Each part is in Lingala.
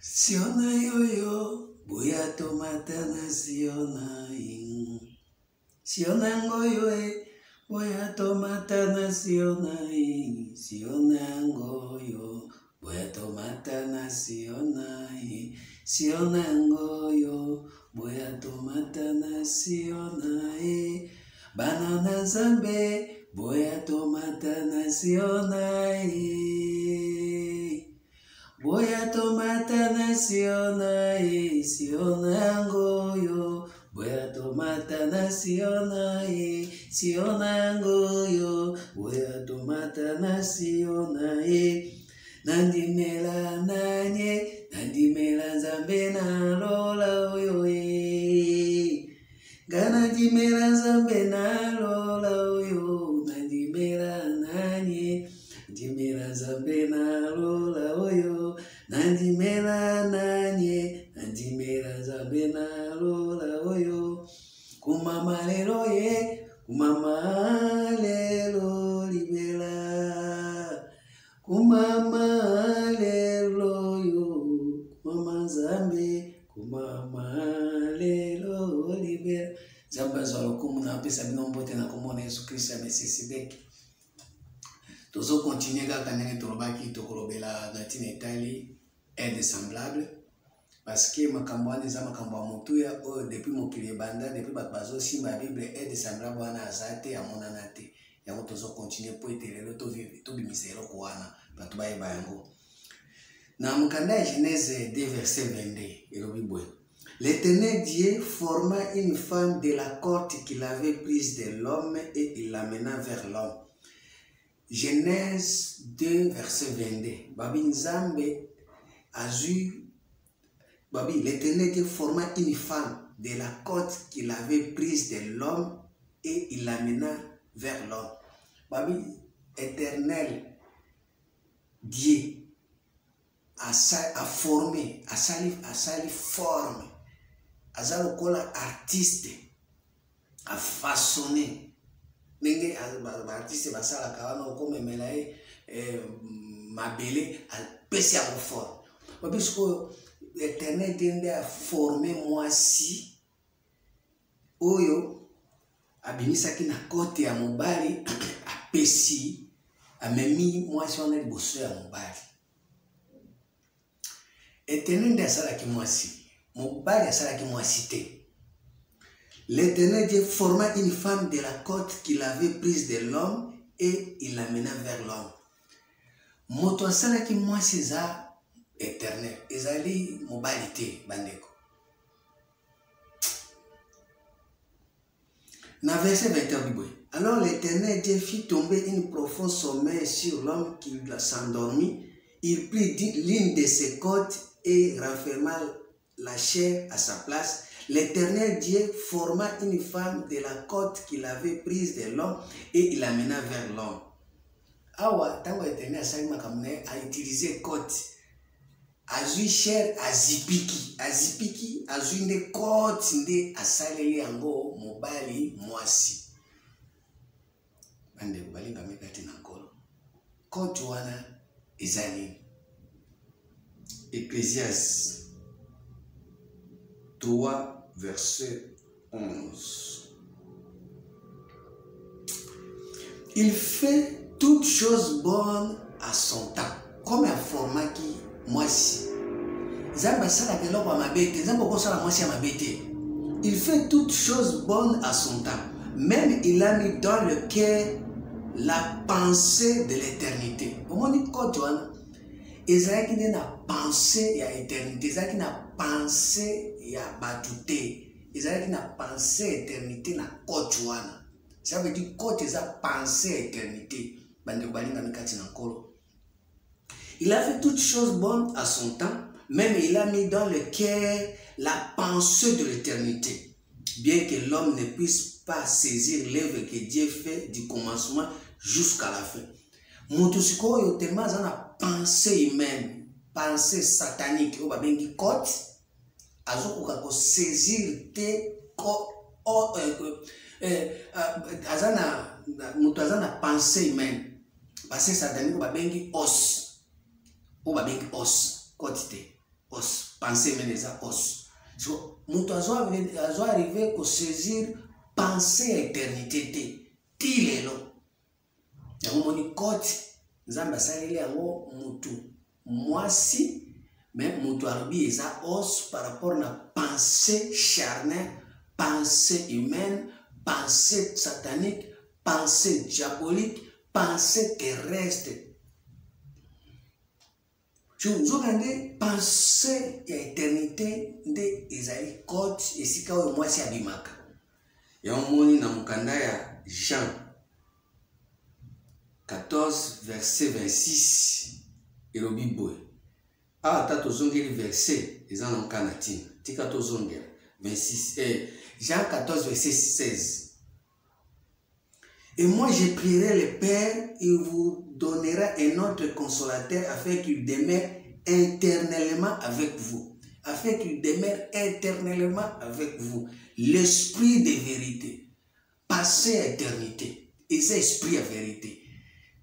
Siona yoyo, boya tomata na siona in. Siona ngoyo boya tomata na siona in. Siona ngoyo, boya tomata na siona in. Siona ngoyo, boya tomata na siona in. Banana zambe, boya tomata na siona in. Boya tomata na siona siona ngoyo. Boya tomata na siona siona ngoyo. Boya tomata na siona Nandimela nanye, nandimela zambe na lola oyo Gana dimela zambe na lola oyo. Nandimela nanye, dimela zambe na lola oyo. Nandimela nanye, nandimela zambe na lola oyo. Kumama lelo kumama lelo libela. Kumama lelo kumama zambe, kumama lelo libela. Zamba zolo kumuna pesa binombote na kumona Yesu Kristo ya mesisibeki. Tozo continuer kaka ndenge tolobaki tokolobela na etali aide semblable parce que makambo wana eza makambo ya motuya oyo depuis mokili ebanda depuis bato bazosimba ya bible aide semblable wana aza te amonana te yango tozo continuer po ete lelo tobimisa eloko wana bato bayeba yango na mokanda ya Genèse 2 verset 22 elobi boye. L'Éternel Dieu forma une femme de la côte qu'il avait prise de l'homme et il l'amena vers l'homme. Genèse 2, verset 22. Babi Nzambe Azu, Babi, l'Éternel Dieu forma une femme de la côte qu'il avait prise de l'homme et il l'amena vers l'homme. Babi, Éternel Dieu a formé, a sali forme, a zalokola artiste, a façonné. Nenge artiste basala kawana okome melae mabele pesi yango forme. Babisko Éternel Dieu a formé mwasi oyo abimisaki na kote ya mobali apesi amemi mwasi wana liboso ya mobali. Éternel Dieu asalaki mwasi, mobali asalaki mwasi te. L'Éternel Dieu forma une femme de la côte qu'il avait prise de l'homme et il l'amena vers l'homme. Moto asalaki mwasi eza éternel, ezali mobali te bandeko. Na verset 21 biboy. Alors l'Éternel Dieu fit tomber une profonde sommeil sur l'homme qui s'endormit. Il prit l'une de ses côtes et renferma la chair à sa place. L'Éternel Dieu forma une femme de la côte qu'il avait prise de l'homme et il l'amena vers l'homme. Awa, tango l'Éternel a utilisé côte. Azui chair azipiki. Azipiki, azui nde côte nde asaleli yango mobali mwasi. Bande balinga mekati na nkolo. Côte wana ezali. Ecclésiaste 3, verset 11. Il fait toutes choses bonnes à son temps. Comme un format qui, moi si. Il fait toutes choses bonnes à son temps. Même il a mis dans le cœur la pensée de l'éternité. Comment dit quoi, Joanna? Ezaki ne na pensée ya éternité, ezaki na pensée ya batute, ezaki na pensée éternité na côte wana. Ça veut dire côte eza pensée éternité. Bande balinga mikati na nkolo. Il a fait toutes choses bonnes à son temps, même il a mis dans le cœur la pensée de l'éternité. Bien que l'homme ne puisse pas saisir l'œuvre que Dieu fait du commencement jusqu'à la fin. Motusiko yo tellement na pensée humaine, pensée satanique, ou babengi côte, azokuka ko saisir te azana mutu azana pensée humaine, pensée satanique, ou babengi os, côte te, os. Pensée mène eza os. So, moto azo arrivé à saisir pensée à éternité te. Ti lelo. Yango moni koti. Nzamba salili yango mutu. Mwasi. Mais moto arbi eza os par rapport à la pensée charnelle, pensée humaine, pensée satanique, pensée diabolique, pensée terrestre. Je vous ai pensée à l'éternité de Isaïe Côte et si quand moi c'est abimaka. Et on moni na mukanda ya Jean 14 verset 26 et le Bible. Ah, t'as le verset, ils en ont canatine. Tika tozongera 26 Jean 14 verset 16. Et moi je prierai le Père, il vous donnera un autre consolateur afin qu'il demeure éternellement avec vous. Afin qu'il demeure éternellement avec vous. L'esprit de vérité. Passé à éternité. Et c'est esprit à vérité.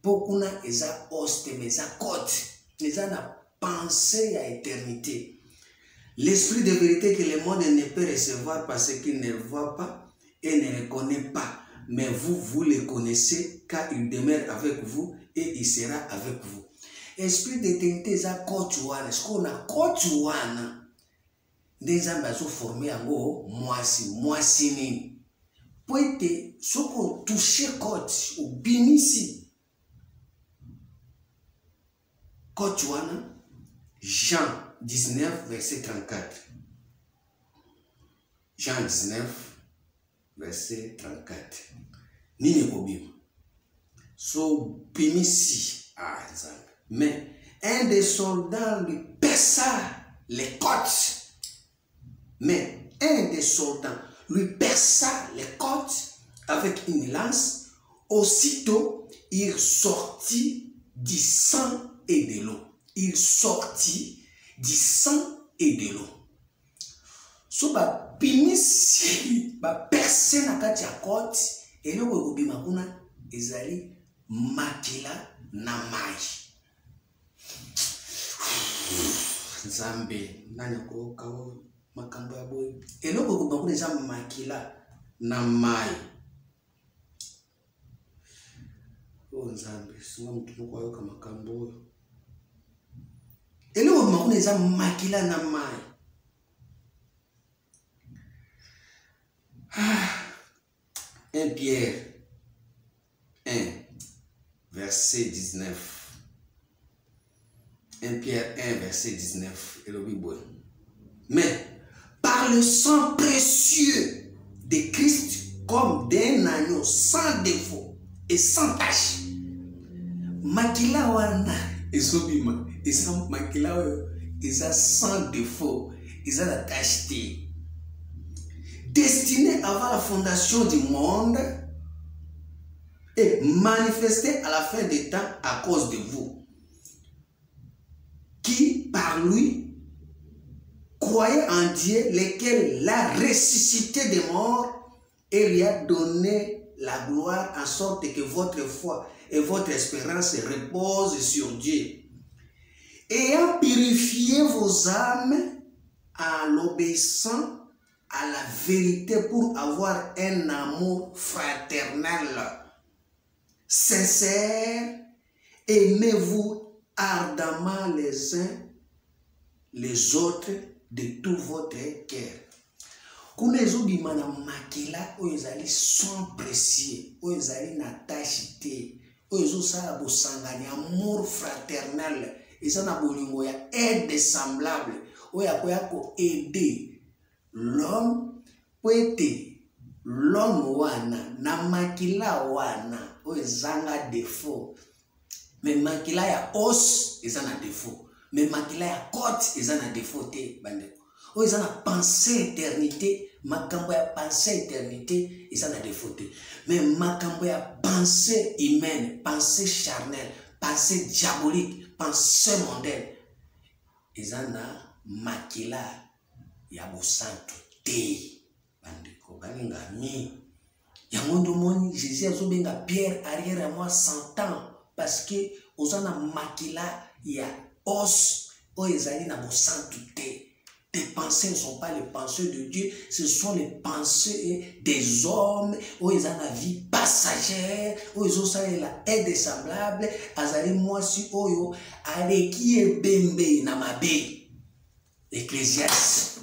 Pour qu'on a esa hoste, mais esa côte. Esa na pensée à éternité. L'esprit de vérité que le monde ne peut recevoir parce qu'il ne le voit pas et ne le connaît pas. Mais vous, vous le connaissez car il demeure avec vous et il sera avec vous. Esprit d'éternité, c'est Kotuana. Est-ce qu'on a Kotuana? Des ambassades formés en gros, moisi ni. Pour être, ce qu'on touche Kotu ou binisi. Kotuana, Jean 19, verset 34. Jean 19, verset 34. Nini kobima. So binisi. Ah, mais un des soldats lui perça les côtes. Mais un des soldats lui perça les côtes avec une lance. Aussitôt, il sortit du sang et de l'eau. Il sortit du sang et de l'eau. So ba pinisi ba percé na kati ya côte et le kobima kuna ezali makila na mai. Nzambe nani ko kawo makambo ya boy. Et le kobima kuna eza makila na mai. Oh Nzambe singa mutu ko ayoka makambo. Et le kobima kuna eza makila na mai. 1 Pierre 1, verset 19. 1 Pierre 1, verset 19. Et le Bible. Mais par le sang précieux de Christ, comme d'un agneau sans défaut et sans tache. Makila wana esobima. Et sans makila isa sans défaut. Isa la tacheté. Destiné avant la fondation du monde et manifesté à la fin des temps à cause de vous, qui par lui croyez en Dieu, lequel l'a ressuscité des morts et lui a donné la gloire, en sorte que votre foi et votre espérance reposent sur Dieu, ayant purifié vos âmes en l'obéissant à la vérité pour avoir un amour fraternel, sincère. Aimez-vous ardemment les uns les autres de tout votre cœur. Kuna ezobima na makila oyo ezali son précieux, oyo ezali na tache te, oyo ezosala bosangani, amour fraternel, eza na bolingo ya aide semblable, oyo akoya ko aider l'homme peut être l'homme wana na makila wana oyo ezanga défaut. Mais makila ya os eza na défaut. Mais makila ya côte eza na défaut te bandeko. Oyo eza na pensée éternité, makambo ya pensée éternité eza na défaut te. Mais makambo ya pensée humaine, pensée charnelle, pensée diabolique, pensée mondaine eza na makila ya bosanto te bandeko balinga mi ya mondo moni Jésus azobenga Pierre arrière à moi 100 ans parce que ozana makila ya os Oh, ezali na sainteté. Tes pensées ne sont pas les pensées de Dieu, ce sont les pensées des hommes. Oh, ils ont la vie passagère. Oh, ils ont ça et la aide semblable. Azali moi si oyo aleki ebembe na mabe. Ecclésiaste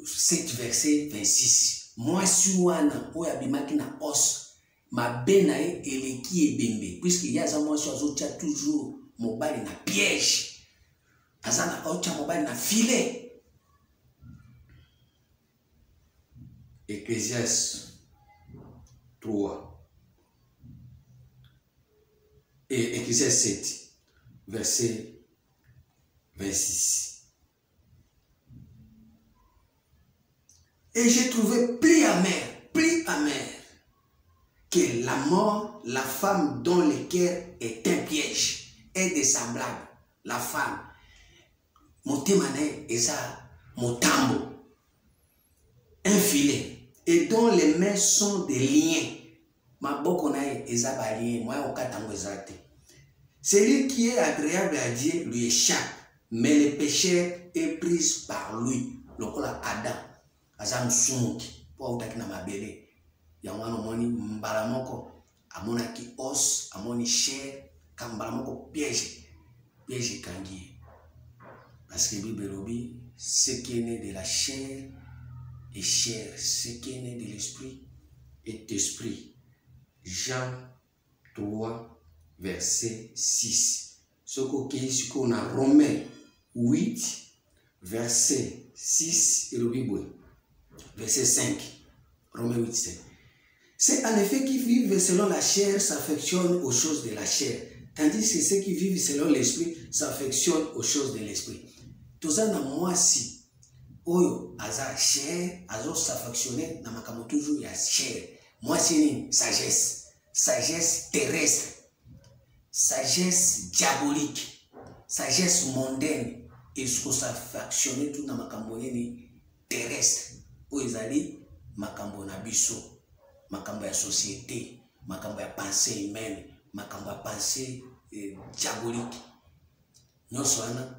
7 verset 26. Moi si wana oyo abimaki na os mabe na ye eleki ebembe, puisque yaza moi si azotia toujours mobali na piège. Azana ocha mobali na filet. Ecclésiaste 3 et Ecclésiaste 7 verset 26. Et j'ai trouvé plus amer que la mort, la femme dont le cœur est un piège, est des semblables. La femme motema naye eza motambo, un filet, et dont les mains sont des liens. Maboko naye eza ba lien, moya okatango ezate. Celui qui est agréable à Dieu lui échappe, mais le péché est pris par lui. Lokola Adam, azam sumuki, po utaki na mabele. Yangwano moni mbala moko, amonaki os, amoni chair, kambala moko piège kangi. Parce que Bible dit, ce qui est né de la chair est chair, ce qui est né de l'esprit est esprit. Jean 3, verset 6. Ce qu'on a Romains 8, verset 6 et le Bible, verset 5. Romains 8, 5. C'est en effet qui vivent selon la chair s'affectionnent aux choses de la chair, tandis que ceux qui vivent selon l'esprit s'affectionnent aux choses de l'esprit. Tozana mwasi oyo aza chair azo s'affectionner na makambo toujours ya chair. Mwasi ni sagesse terrestre, sagesse diabolique, sagesse mondaine, et ce qu'on s'affectionner tout na makambo ni terrestre. Oyo ezali makambo na biso, makambo ya société, makambo ya pensée humaine, makambo ya pensée diabolique. Nyonso wana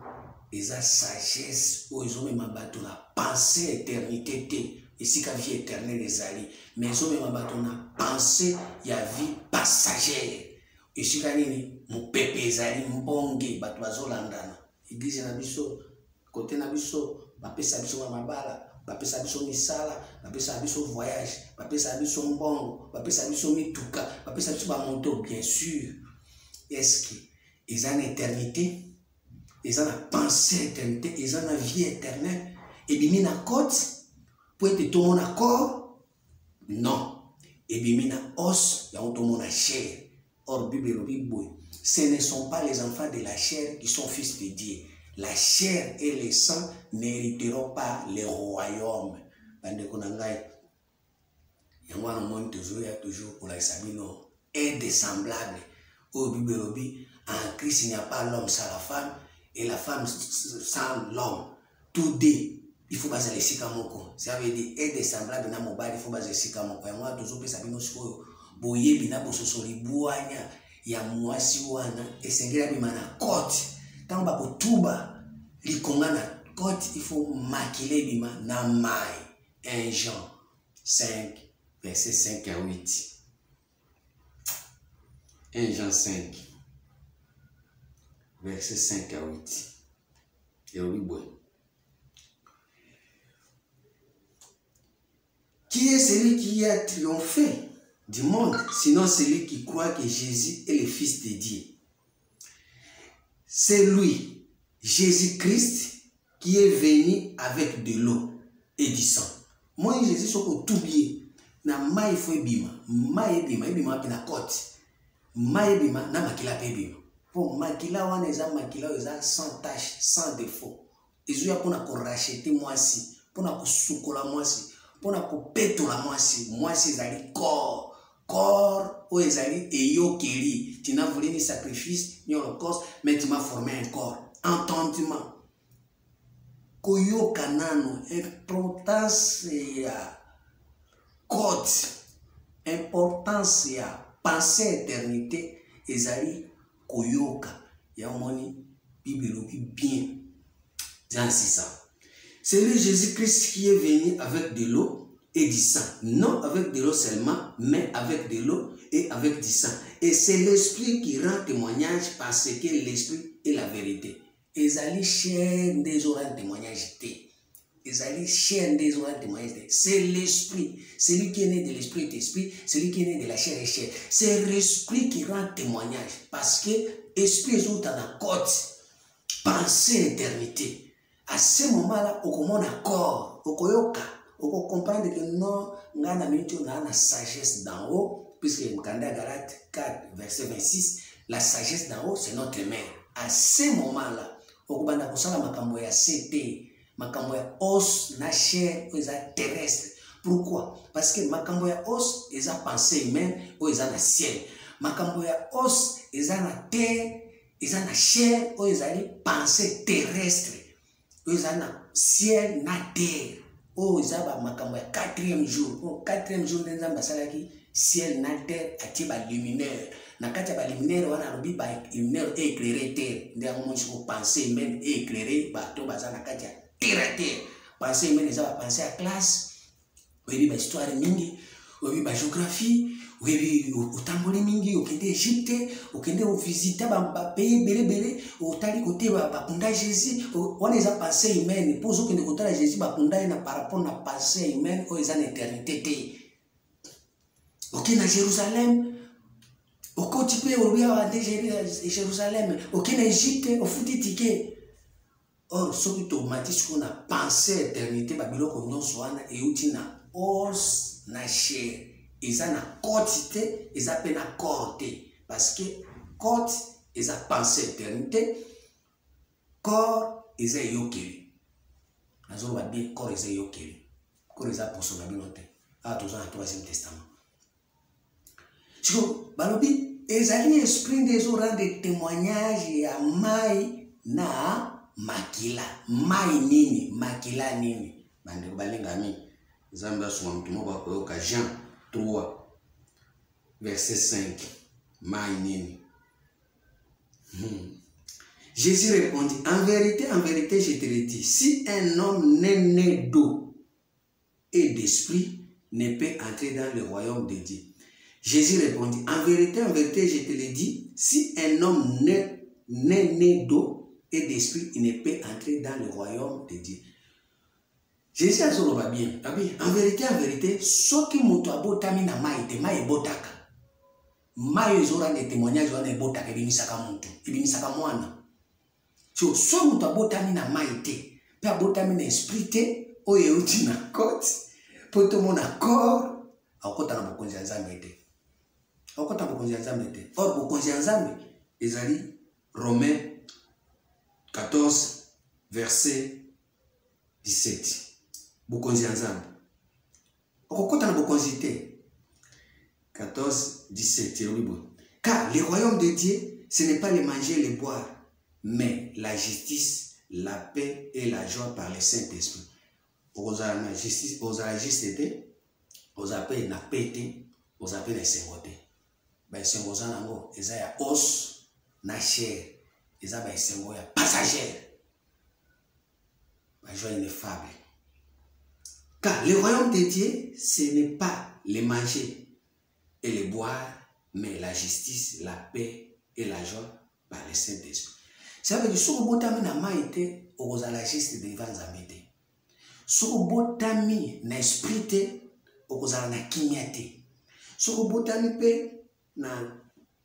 eza sagesse oyo ezomema bato na pensée éternité te, esika vie éternelle ezali, mais ezomema bato na pensée ya vie passagère. Esika nini mopepe ezali mbonge, bato bazolandana. Église na biso côté na biso bapesa biso mabala, bapesa biso misala, bapesa biso voyage, bapesa biso mbongo, bapesa biso mituka, bapesa biso bamoto. Bien sûr, est-ce que eza na éternité? Ils ont la pensée éternité, ils ont la vie éternelle. Et bien, na côte, pour être tout mon accord, non. Et bien, na os, il y a tout mon chair. Or, Bible, ce ne sont pas les enfants de la chair qui sont fils de Dieu. La chair et le sang n'hériteront pas le royaume. Bande konangai, yangwa no monde toujours pour la sabino est semblable. Au Bible, en Christ, il n'y a pas l'homme sans la femme. Et la femme sans l'homme, tout deux, il faut baser les sikamoko. Ça veut dire, et des semblables dans mon bar, il faut baser les sikamoko. Et moi, toujours, ça veut dire, boye bina bososoli buanya ya mwasi wana esengela bimana côte. Tant ba kotuba likonga na côte, il faut maquiller bima na mai. 1 Jean 5, verset 5 à 8. 1 Jean 5. Verset 5 à 8. Et oui, bon. Qui est celui qui a triomphé du monde, sinon celui qui croit que Jésus est le Fils de Dieu? C'est lui, Jésus-Christ, qui est venu avec de l'eau et du sang. Moi, Jésus, je suis tout bien. Na mai foi bima, mai bima na côte. Mai bima na makila pe bima. Pour makila wana eza makila eza sans tache, sans défaut. Ezo ya pona ko racheter mwasi, pona ko sukola mwasi, pona ko petola mwasi, mwasi ezali corps o ezali eyokeli. Tu n'as voulu ni sacrifice ni holocauste, mais tu m'as formé un corps. Entendement. Koyoka nano, importance ya code, importance ya pensée éternité ezali koyoka. Ya moni Bible bien. Jean 600. C'est lui Jésus-Christ qui est venu avec de l'eau et du sang. Non avec de l'eau seulement, mais avec de l'eau et avec du sang. Et c'est l'Esprit qui rend témoignage parce que l'Esprit est la vérité. Ezali chaîne des oreilles témoignage. Ezali chaîne des oreilles témoignage. C'est l'Esprit. Celui qui est né de l'Esprit est Esprit. Celui qui est né de la chair est chair. C'est l'Esprit qui rend témoignage. Parce que l'Esprit est dans la côte. Penser l'éternité. À ce moment-là, on commence à corps. On comprend que non, on a la sagesse d'en haut. Puisque Mkanda Galate 4, verset 26, la sagesse d'en haut, c'est notre mère. À ce moment-là, on va la makambo ya CT, makambo ya os na chair terrestre. Pourquoi? Parce que makambo ya os est pensée humaine ou est na ciel. Makambo ya os est na terre, est na chair ou est pensée terrestre. Ou est na ciel na terre. Ou est makambo ya quatrième jour. Au quatrième jour dans basalaki ciel na terre atiba luminaire. Na kati ya luminaire wana robi ba luminaire éclairé terre. Ndia mo penser même éclairé ba to baza na kati ya terre. Penser même ça va penser à classe. Oui ba histoire mingi, oui ba géographie, oui utamboli mingi, okende Égypte, okende visiter ba pays belé, otali côté ba kunda Jésus, on les a passé humaine, pour ceux qui ne kota Jésus ba kunda na par rapport na passé humaine ou ils en éternité. Ok, na Jérusalem, au côté au Jérusalem, ok, na Égypte, au fouti ticket. Or, ce qui automatique qu'on a pensé éternité, Babylone, qu'on a soin, et outil na os, na chair, ils ont na quantité, ils appellent na corté. Parce que côte, ils ont pensé éternité, corps, ils ont yokeli. Nous avons dit corps, ils ont yokeli. Corps, ils ont pour son Babylone. Ah, tous en 3e Testament. Balobi, ezali esprit des orangs de témoignage ya mai na makila. Mai nini, makila nini. Bande balenga mi. Zamba suma mtumo ba koyoka Jean 3 verset 5. Mai nini. Jésus répondit, en vérité, je te le dis, si un homme n'est né d'eau et d'esprit ne peut entrer dans le royaume de Dieu. Jésus répondit, en vérité, je te le dis, si un homme n'est né d'eau et d'esprit, il ne peut entrer dans le royaume de Dieu. Jésus a dit, bien, en vérité, ce qui m'a botami na maïte, maï botaka. Maï zora des témoignages, on est botaka, et bimisaka muntu, et bimisaka moana. So, ce m'a botami na maïte, pe botami na esprit, o yeuti na côte, pour tout mon accord, a kota na bokonzi nzambe. Or, bokonzi nzambe ezali Romains 14 verset 17. Bokonzi nzambe. Okokota na bokonzi te. 14 17 car le royaume de Dieu, ce n'est pas le manger et le boire, mais la justice, la paix et la joie par le Saint-Esprit. Oza na justice, oza justice, oza paix na paix, oza paix na sengote. Ba sengo zanango eza ya os na chair, eza ba sengo ya passager. Ba joie ineffable. Car le royaume de Dieu, ce n'est pas le manger et le boire, mais la justice, la paix et la joie par le Saint-Esprit. Ça veut dire, si vous avez na maïté, vous avez la justice devant Zambété. Si vous avez na esprit, vous avez na kimyate. Si vous avez na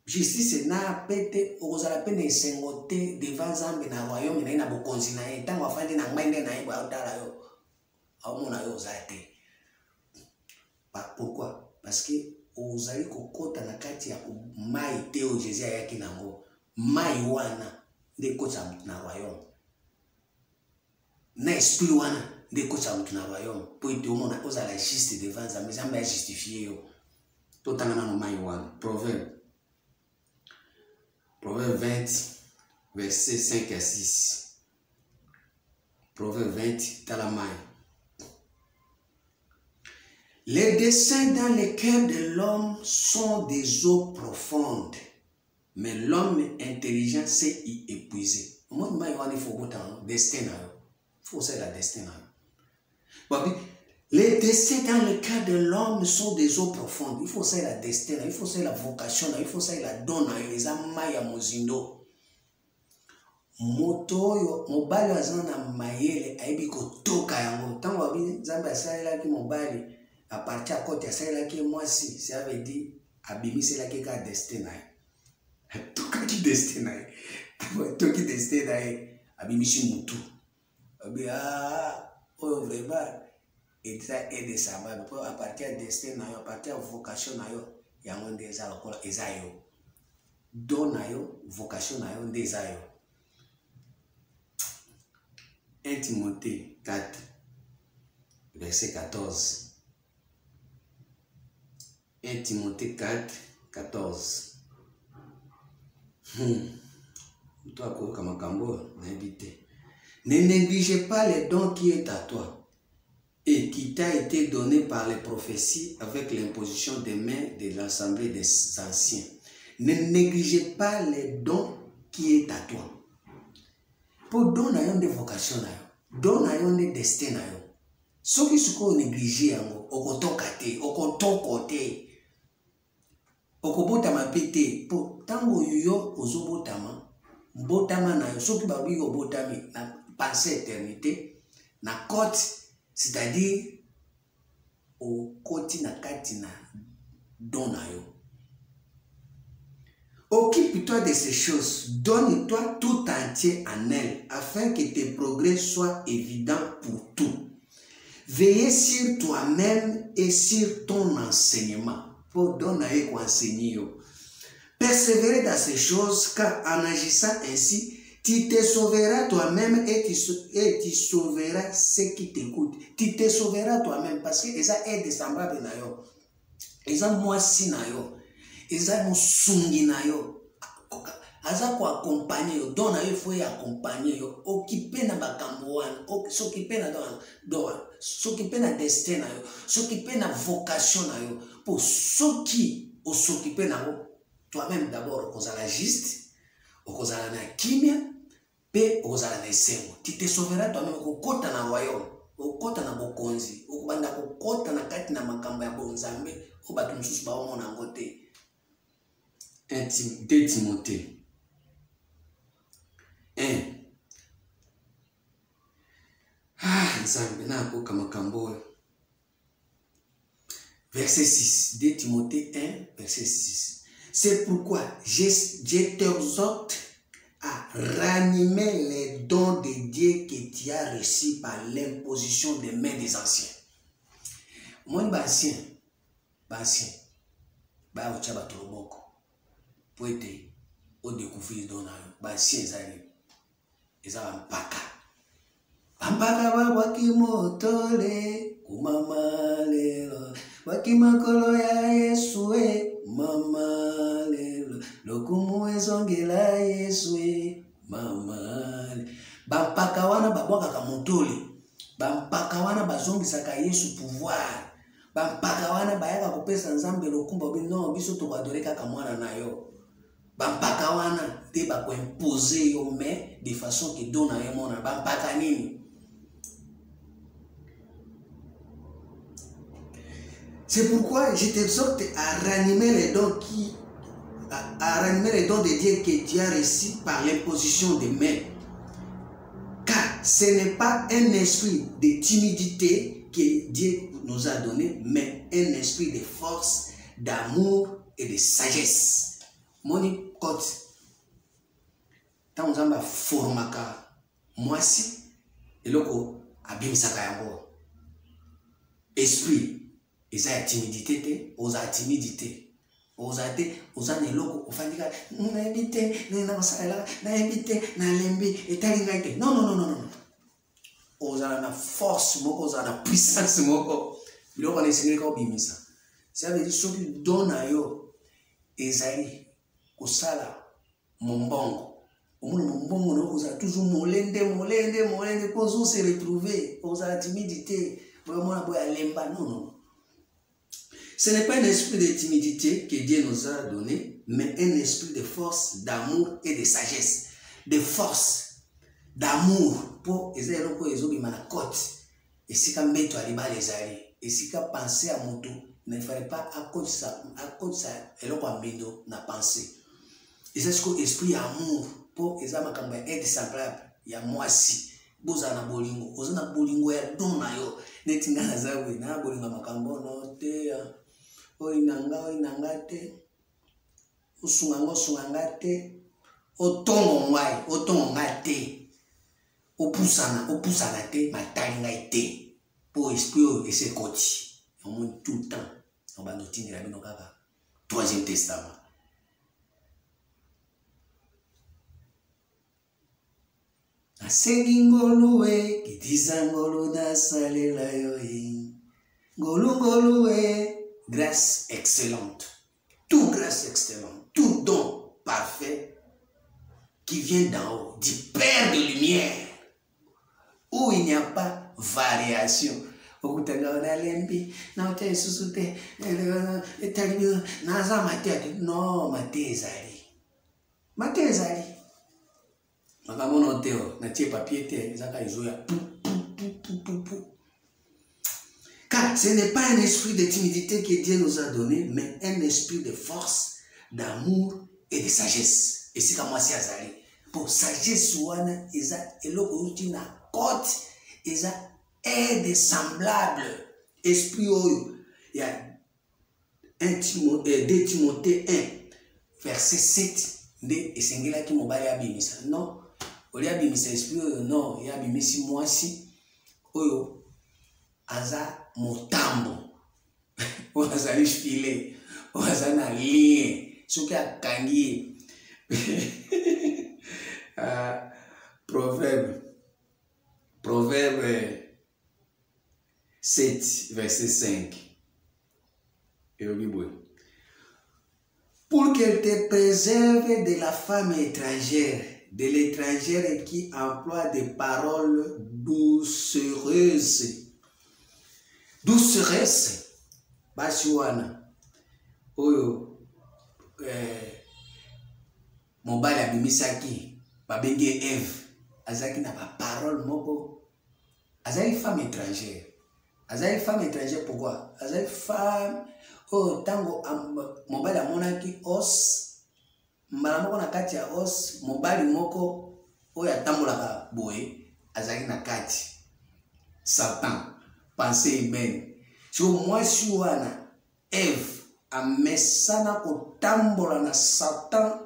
justice na pete, vous avez na sengote devant Zambé na royaume, na bokonzi na ye, tango afandi na ngwende na ye, ba utala yo. Pourquoi? Parce que vous allez kokota na kati ya mai teo Jésus ayaki nango. Mai wana nde kota mutu na royaume. Na esprit wana nde kota mutu na royaume. Po ite omona ozala juste devant Nzambe, Nzambe a justifié yo. Totanga na mai wana. Proverbe 20 verset 5 à 6. Proverbe 20 talamai. Les desseins dans le cœur de l'homme sont des eaux profondes, mais l'homme intelligent sait y épuiser. Moi, il faut autant destin. Il faut ça la destin. Les destins dans le cas de l'homme sont des eaux profondes. Il faut ça la destin. Il faut ça la vocation. Il faut ça la donne. Les amaya mozindo. Moto yo mobali azana mayele aibi kotoka yango. Tant wabi zamba asalela ki mobali à partir à côté asalela ki mwasi. Ça veut dire abimisela ki ka destin. Toka ki destin. Toki destin abimisi mutu. Abi oh vraiment et ça aide ça à partir de destin à partir de vocation yango ndeza lokola ezayo. Don nayo vocation nayo ndezayo. 1 Timothée 4, verset 14. 1 Timothée 4, 14. Ne négligez pas les dons qui est à toi et qui t'a été donné par les prophéties avec l'imposition des mains de l'assemblée des anciens. Ne négligez pas les dons qui est à toi. Pour donner des vocations, donner des destins. Ce qui se négligé, okotoka okotokote, okobotama pete. Pour tango yo ozobotama, botama na yo. Ce qui babi obotami na passé éternité, na côte, c'est-à-dire au côté na kati na donayo. Occupe-toi de ces choses, donne-toi tout entier en elles, afin que tes progrès soient évidents pour tout. Veillez sur toi-même et sur ton enseignement. Pour donner quoi enseigner. Persévérer dans ces choses, car en agissant ainsi, tu te sauveras toi-même et tu sauveras ceux qui t'écoutent. Tu te sauveras toi-même parce que ça aide semblable na yo. Ça moi si na yo. Eza musungi na yo aza ko accompagner yo don na yo faut y accompagner yo occuper na bakambo wana s'occuper na s'occuper na destin na yo s'occuper na vocation na yo pour ceux qui s'occuper na yo toi-même d'abord kozala juste okozala na kimia pe okozala na esengo tu te sauveras toi-même okota na royaume okota na bokonzi okubanda kokota na kati na makambo ya bonzambe obatu mususu baomona ngo te. 2 Timothée 1. Verset 6. 2 Timothée 1, verset 6. C'est pourquoi je t'exhorte à ranimer les dons de Dieu que tu as reçus par l'imposition des mains des anciens. Moi, ancien, pour être au découvrir dans la science, ils ont un paka. Ampaka waki motole, kumama lelo, waki makolo ya Yesue, mama lelo, lokumu ezongela Yesue, mama lelo. Bampaka wana babwaka kamotole, bampaka wana bazongisaka Yesu pouvoir, bampaka wana bayaka kopesa nzambe lokumba bino biso to badoreka kamwana na yo. Bampaka wana te ba ko imposer yo mais de façon que donne à mon bampaka nini. C'est pourquoi je t'exhorte à ranimer les dons de Dieu que tu as reçus par l'imposition des mains. Car ce n'est pas un esprit de timidité que Dieu nous a donné, mais un esprit de force, d'amour et de sagesse. Moni kote tango zamba formaka mwasi eloko abimisaka yango esprit eza ya timidité te oza timidité oza te oza na eloko ofandika na ebite na masala na ebite na lembi etalinga te non oza na force moko oza na puissance moko biloko na esengeli obimisa ça veut dire soki dona yo ezali kosala mombongo omona mombongo no oza toujours molende pour se retrouver oza timidité vraiment boya lemba non. Ce n'est pas un esprit de timidité que Dieu nous a donné, mais un esprit de force, d'amour et de sagesse. De force. d'amour pour eza eloko ezobima na côte esika mbeto alibala ezali esika penser à moto ne fallait pas akotisa eloko ya mbindo na penser eza siko esprit ya amour pour eza makambo ya aide semblable ya mwasi bozala na bolingo oza na bolingo ya don na yo neti nga naza boye na bolingo makambo no te oyo inanga te osunga nga te otongo nga te opusana te matali ngai te po esprit oyo esekoti omoni tout le temps obanda otindela bino kaka troisième testament nasengi ngolu e kitiza ngolu nasalela yo e ngolu e grâce excellente tout grâce excellente tout don parfait qui vient d'en haut du Père de lumière où il n'y a pas variation okutanga na lembi na ote isusu te etali naza mate no mate ezali makambo teo na tie papier te ezaka izoya car ce n'est pas un esprit de timidité que Dieu nous a donné mais un esprit de force d'amour et de sagesse et c'est comme moi si azali pour sagesse wana eza eloko uti na côte eza aide semblable esprit oyo ya 2 Timothée 1 verset 7 nde esengelaki mobali abimisa non oli abimisa esprit oyo non ya abimisi mwasi oyo aza motambo oyo azali file oyo aza na lien soki akangi Proverbe 7, verset 5. Et au Bible. Pour qu'elle te préserve de la femme étrangère, de l'étrangère qui emploie des paroles doucereuses. Doucereuses. Basiwana. Oyo. Mobile abimisaki. Babenge Eve. Azaki na ba parole moko. Azali femme étrangère. Azali femme étrangère pourquoi? Azali femme oh tango mobali amonaki os mbala moko na kati ya os mobali moko oyo atambolaka boye azali na kati Satan pensée humaine so mwasi wana Eve amesana kotambola na Satan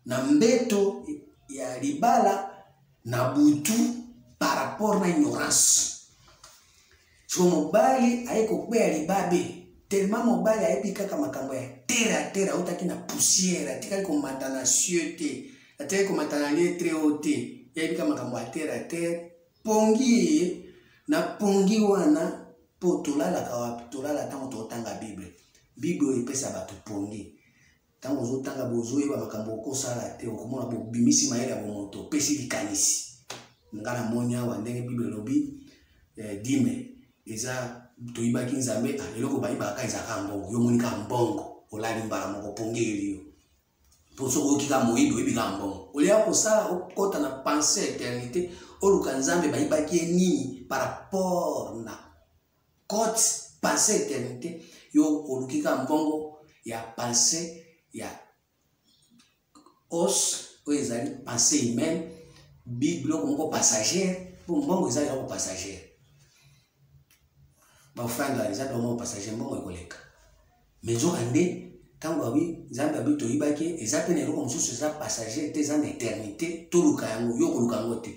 na mbeto ya libala na butu par rapport na ignorance. So mobali aiko kwea libabe tellement mobali ayebi kaka makambo ya terre utaki na poussière atika ko matana cieuté atika ko matana lieu très haut ayebi kaka makambo ya terre pongi na pongi wana po tolala kawapi tolala tango totanga bible epesa bato pongi tango zotanga bozoyeba makambo okosala te okomona bobimisi mayele ya bomoto pesi likanisi ngana monya wa ndenge bible lobi dime eza toyibaki nzambe eloko bayibaka ezaka mbongo yo monika mbongo olali mbala moko pongeli yo poso okika moyido ebika mbongo olia kosala okota na pensée éternité oluka nzambe bayibaki nini par rapport na côte pensée éternité yo olukika mbongo ya pensée ya os oyo ezali pensée humaine bible moko passagère pour mbongo ezali ko passagère bafanga ezali moko passagère mbongo ekoleka mais nzokande tango abi nzambe abi toyibaki eza pene eloko mosusu eza passager te eza na éternité toluka yango yo koluka yango te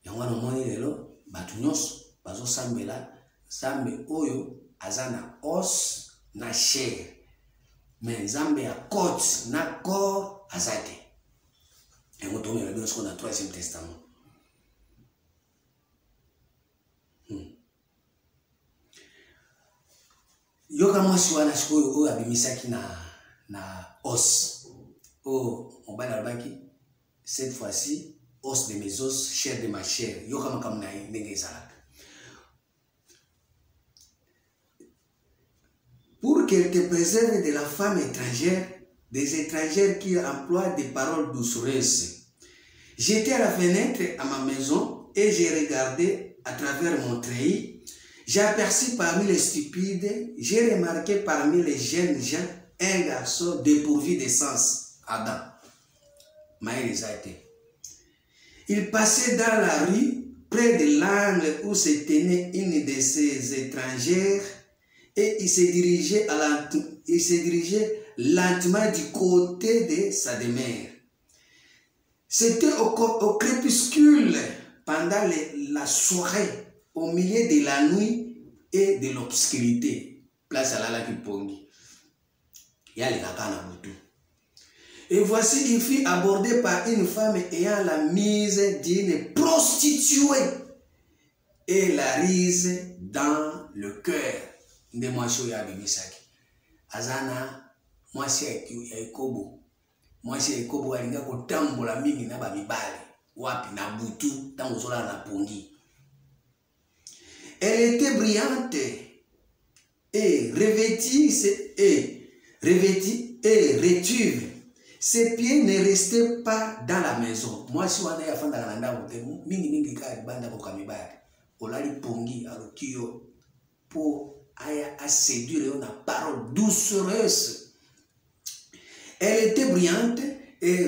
yango wana omoni lelo bato nyonso bazosambela nzambe oyo aza na os na chair mais nzambe ya côte na corps aza te yango tomela bino siko na 3e testament yoka mwasi wana sikoyo oyo abimisaki na os oyo mobali alobaki cette fois-ci os de mes os chair de ma chair yoka makambo na ye ndenge ezalaka pour qu'elle te préserve de la femme étrangère des étrangères qui emploient des paroles doucereuses J'étais à la fenêtre à ma maison et j'ai regardé à travers mon treillis. J'ai aperçu parmi les stupides, j'ai remarqué parmi les jeunes gens un garçon dépourvu de sens, Adam. Maïs a été. Il passait dans la rue, près de l'angle où se tenait une de ces étrangères, et il se dirigeait lentement du côté de sa demeure. C'était au crépuscule, pendant la soirée, au milieu de la nuit et de l'obscurité. Place à la Kipongi. Il y a les kakana boutou. Et voici, il fut abordé par une femme ayant la mise d'une prostituée et la rise dans le cœur. De moi, je suis abimisaki. Azana, moi, c'est Kobo. Moi, c'est Kobo, il y a un tambo la mingi na babibale. Wapi na boutou, tango sola na pongi. Elle était brillante et revêtie et rétive. Ses pieds ne restaient pas dans la maison. Moi, si on a fait dans la maison, mingi ka banda ko kamibale. Olali pongi alokio pour à séduire une parole doucereuse. Elle était brillante et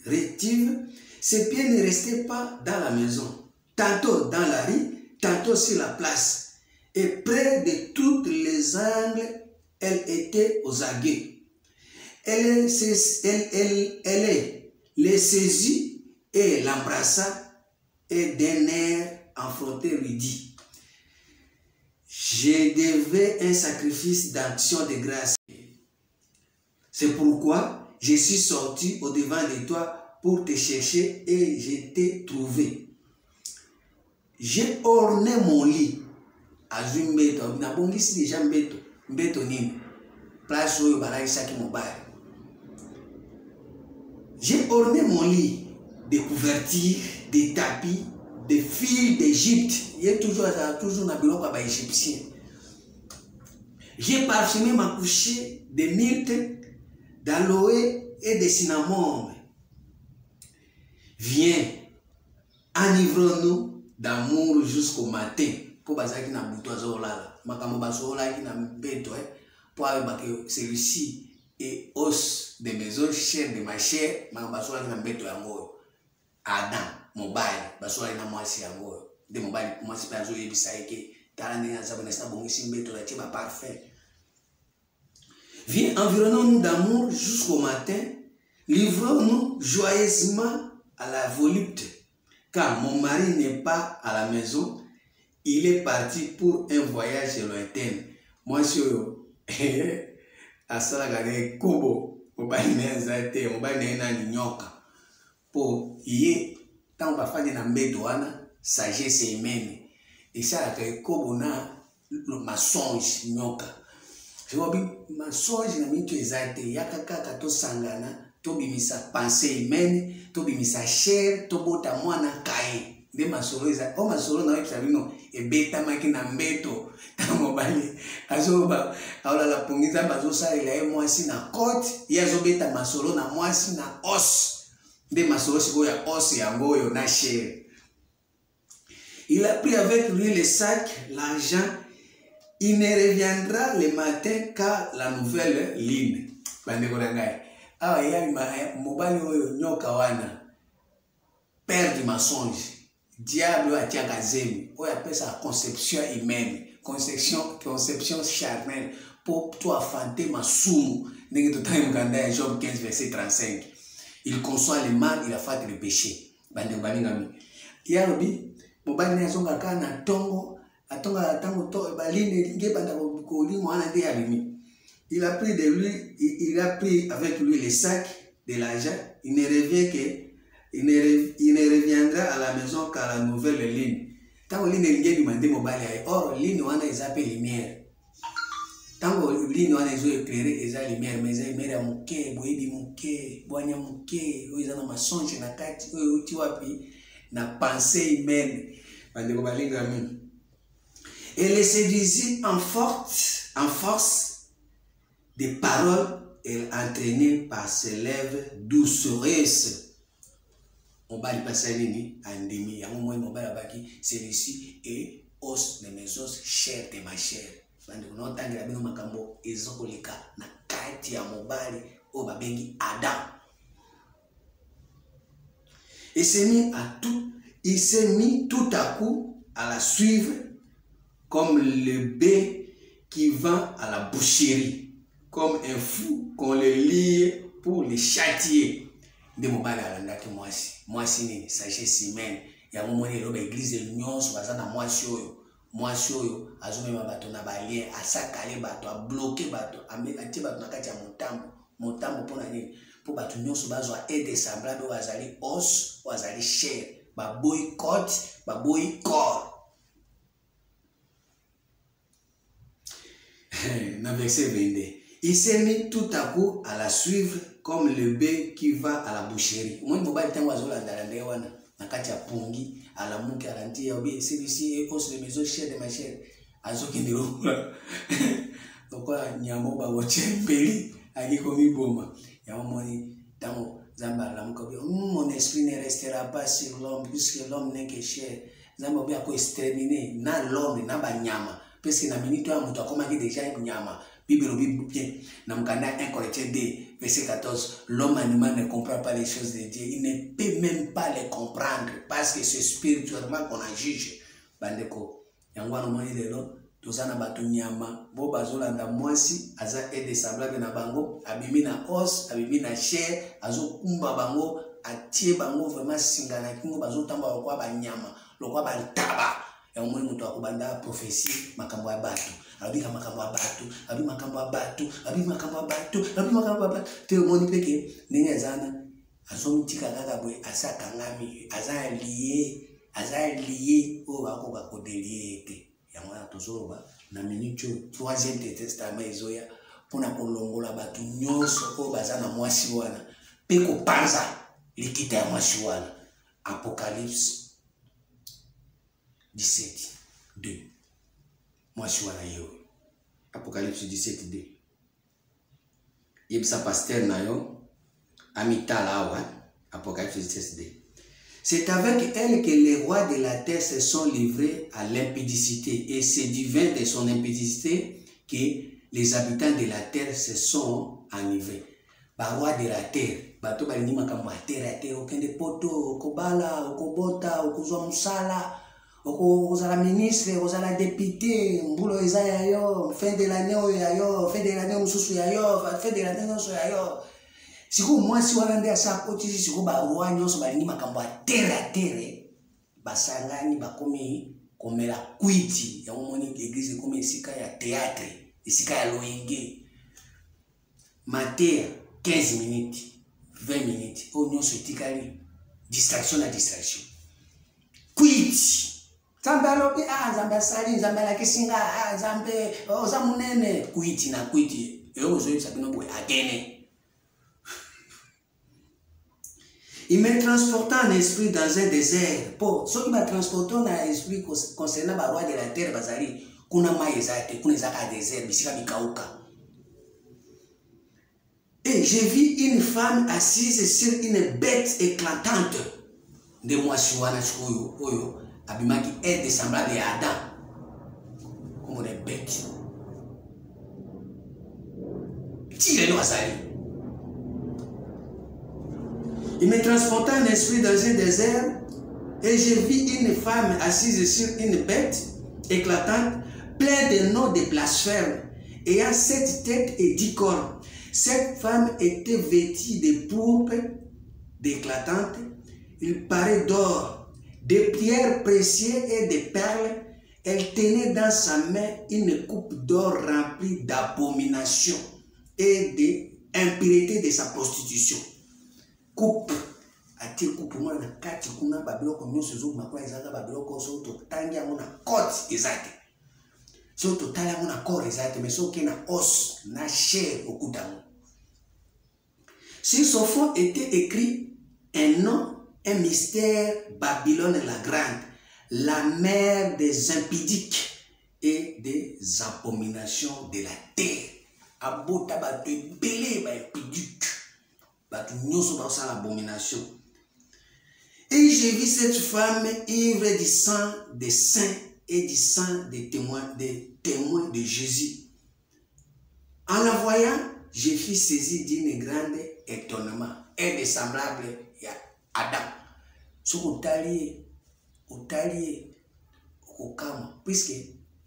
rétive. Ses pieds ne restaient pas dans la maison. Tantôt dans la rue, tantôt sur la place. Et près de tous les angles, elle était aux aguets. Elle les saisit et l'embrassa et d'un air enfronté lui dit: je devais un sacrifice d'action de grâce. C'est pourquoi je suis sorti au devant de toi pour te chercher et je t'ai trouvé. J'ai orné mon lit. Azumbeto, na bongisi déjà mbeto nini. Place où balai saki mobile. J'ai orné mon lit de couvertures, de tapis, de fils d'Égypte. Il y a toujours dans le bureau égyptien. J'ai parfumé ma couchée de myrte, d'aloe et de cinnamon. Viens, enivrons-nous d'amour jusqu'au matin. Pour bazaki na buto azolala. Makamo basola ki na mbeto pour que celui-ci est os de mes os, chair de ma chair, basola ki na mbeto yango. Adam, mobile, basola na mwasi yango. De mobile mwasi pa zo yebisa eke tala ndenge azabona sa bongisi mbeto la tiba parfait. Viens, environnons-nous d'amour jusqu'au matin, livrons-nous joyeusement à la volupté, car mon mari n'est pas à la maison, il est parti pour un voyage lointain. Moi, je suis à Salagare Kobo, mobile nezate, mobile na nyoka. Pour y tant va faire na mbedouana, sagesse humaine. Et ça, la Kobo na mensonge nyoka. Je vois bien, mensonge na mitu ezate, yakaka to sangana, to bimisa pensée humaine, to bimisa chair, to bota mwana kae. De masolo eza, o masolo na websa bino, e beta maki na mbeto, ta mobali, azo ba, aola la pongiza bazo sa ila e mwasi na kote, ya zo beta masolo na mwasi na os, de masolo siko ya os ya ngoyo na chair. Il a pris avec lui le sac, l'argent, il ne reviendra le matin qu'à la nouvelle ligne. Bande korangai. Ah, ya mobali oyo nyoka wana, père du mensonge. Diable a tia gazemi, on appelle ça conception humaine, conception charnelle pour toi fanter ma soum. N'est-ce pas Job 15 verset 35. Il conçoit le mal, il a fait le péché. Bande balingami. Yarobi, mobali na zonga kana tongo, atonga tango to baline nge banda ko li mwana de alimi. Il a pris de lui, il a pris avec lui les sacs de l'argent, il ne revient que il ne reviendra à la maison qu'à la nouvelle ligne. Tant que ligne est demandé mobile, or ligne on a zappé lumière. Tant que ligne on a éclairé eza lumière, mais eza lumière à muke, boyebi muke, boanya muke, oiza na masonge na kati, oiti wapi na pensée humaine. Bande ko balinga mi. Et les séduisit en force des paroles et entraînés par ses lèvres doucereuses. mobali pasa nini andemi yango moi mobali abaki celui-ci et os de mes os, chair de ma chair. Bande kono tangela bino makambo ezokoleka na kati ya mobali o babengi Adam. Il s'est mis tout à coup à la suivre comme le bœuf qui va à la boucherie, comme un fou qu'on le lie pour le châtier. De mobali alandaki mwasi nini sagesse humaine ya momoni eloba église nyonso baza na mwasi oyo azomema bato na balien asakale bato abloke bato atie bato na kati ya motambo mpona nini mpo bato nyonso bazwa aide semblable oyo azali os oyo azali chair baboyi côte baboyi corps. Na verset 22, il s'est mis tout à coup à la suivre comme le bœuf qui va à la boucherie. Moi, je ne sais pas si na kati ya pungi alamuki alantia obi celui-ci est os de mes os, chair de ma chair. Azokindiro lokola nyamo bawoche mbeli akikomi boma ya moni tango zamba alamuka obi mon esprit ne restera pas sur l'homme puisque l'homme n'est que chair. Zamba obi ako exterminer na l'homme na banyama parce que na minute ya mutu akomaki déjà nyama. Bible dit bien, dans le canal 1 Corinthiens 2, verset 14, l'homme animal ne comprend pas les choses de Dieu. Il ne peut même pas les comprendre parce que c'est spirituellement qu'on en juge. Bandeko, yangwa no moni lelo, tozana batu nyama, bo bazolanda mwasi, aza aide semblable na bango, abimi na os, abimi na chair, azo kumba bango, atie bango vraiment singana kingo bazotamba lokwa ba nyama, lokwa ba taba. Ya umwe mutu akubanda prophétie makambo ya batu. Abika makambo ya batu, abi makambo ya batu, abi makambo ya batu, abi makambo ya batu. Te moni peke ninge zana azomutika kaka boy asakangami, aza lié o bako bakodelie te. Ya mwana tozoroba na minute 3e testament ezoya pona kolongola batu nyonso o bazana mwasi wana. Peko panza likita ya mwasi wana. Apocalypse 17, 2. Moi, je suis là. Apocalypse 17, 2. Yebsa pasteur nayo. Amita lawa. Apocalypse 17, 2. C'est avec elle que les rois de la terre se sont livrés à l'impudicité. Et c'est du vin de son impudicité que les habitants de la terre se sont enivrés. Ba roi de la terre. Bato balingi makambo ya terre. Okende poto, okobala, okobota, okozwa musala. Ozala ministre, ozala député, mbulo eza ya yo, fin de l'année oyo ya yo, fin de l'année mususu ya yo, fin de l'année nyonso ya yo. Siku mwasi wana nde asa kotisi siku ba roi nyonso balingi makambo ya terre basangani bakomi komela kwiti ya moni église komi esika ya théâtre, esika ya loyenge. Matthieu 15 minutes, 20 minutes, o nyonso etikali distraction na distraction. Kwiti Zambe alobi zambe sali zambe la kisinga zambe ozamunene kuiti na kuiti ozoyi sabino boy agene. Il me transporta en esprit dans un désert. Pour ceux qui m'a transporté en esprit concernant le roi de la terre bazali kuna maïzate kuna zaka désert bisika bikauka. Et j'ai vu une femme assise sur une bête éclatante de moi chouana chouyo oyo. Abimaki est semblable à Adam comme des bêtes. Tire-le azali. Il me transporta en esprit dans un désert et j'ai vu une femme assise sur une bête éclatante, pleine de noms de blasphème, ayant 7 têtes et 10 cornes. Cette femme était vêtue de pourpre, d'éclatante. Il paraît d'or, de pierres précieuses et de perles. Elle tenait dans sa main une coupe d'or remplie d'abominations et d'impureté de sa prostitution. Coupe. Ati coupe moi na kati kuna babiloko nyonso zo makwa ezaka babiloko so to tangia mona côte ezate. So to tala mona corps ezate mais so kena os na chair okutango. Sur son front était écrit un nom, un mystère, Babylone la grande, la mère des impudiques et des abominations de la terre. Abota batu ebele ba impudique, batu nyoso ba sa l'abomination. Et j'ai vu cette femme ivre du sang des saints et du sang des témoins de Jésus. En la voyant, je fus saisi d'une grande étonnement. Elle est semblable à Adam. Ce qu'on talié, puisque